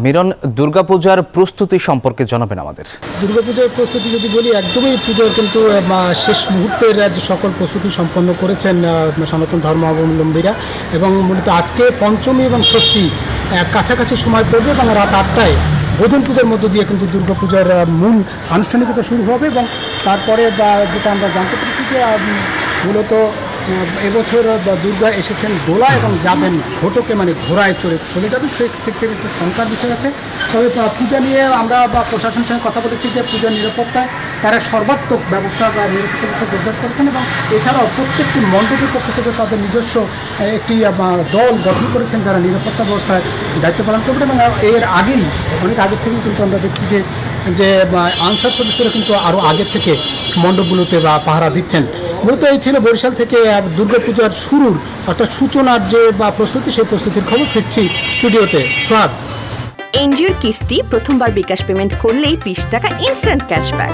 মিরন, দুর্গাপূজার প্রস্তুতি সম্পর্কে জানাবেন আমাদের। দুর্গাপূজার প্রস্তুতি যদি বলি, একদমই পুজোর কিন্তু শেষ মুহূর্তের যে সকল প্রস্তুতি সম্পন্ন করেছেন সনাতন ধর্মাবলম্বীরা, এবং মূলত আজকে পঞ্চমী এবং ষষ্ঠী কাছাকাছি সময় পড়বে এবং রাত 8টায় বোধন পূজার মধ্য দিয়ে কিন্তু দুর্গাপূজার মূল আনুষ্ঠানিকতা শুরু হবে। এবং তারপরে যেটা আমরা জানতে পেরেছি যে মূলত এবছর দুর্গা এসেছেন দোলা এবং যাবেন ঘটকে, মানে ঘোড়ায় চলে যাবেন, সেই থেকে একটু শঙ্কার বিষয় আছে। তবে পূজা নিয়ে আমরা প্রশাসনের সঙ্গে কথা বলেছি যে পূজার নিরাপত্তায় তারা সর্বাত্মক ব্যবস্থা নিরাপত্তা ব্যবস্থা জোরদার করেছেন, এবং এছাড়াও প্রত্যেকটি মণ্ডপের পক্ষ থেকে তাদের নিজস্ব একটি দল গঠন করেছেন যারা নিরাপত্তা ব্যবস্থায় দায়িত্ব পালন করবেন। এবং এর আগেই অনেক আগের থেকেই কিন্তু আমরা দেখছি যে আনসার সদস্যরা কিন্তু আরও আগের থেকে মণ্ডপগুলোতে পাহারা দিচ্ছেন। মূলত এই ছিল বরিশাল থেকে দুর্গাপূজার শুরুর অর্থাৎ সূচনার যে প্রস্তুতি, সেই প্রস্তুতির খবর। ফিরছি স্টুডিওতে। সোহাগ। এনজিওর কিস্তি প্রথমবার বিকাশ পেমেন্ট করলেই 20 টাকা ইনস্ট্যান্ট ক্যাশব্যাক।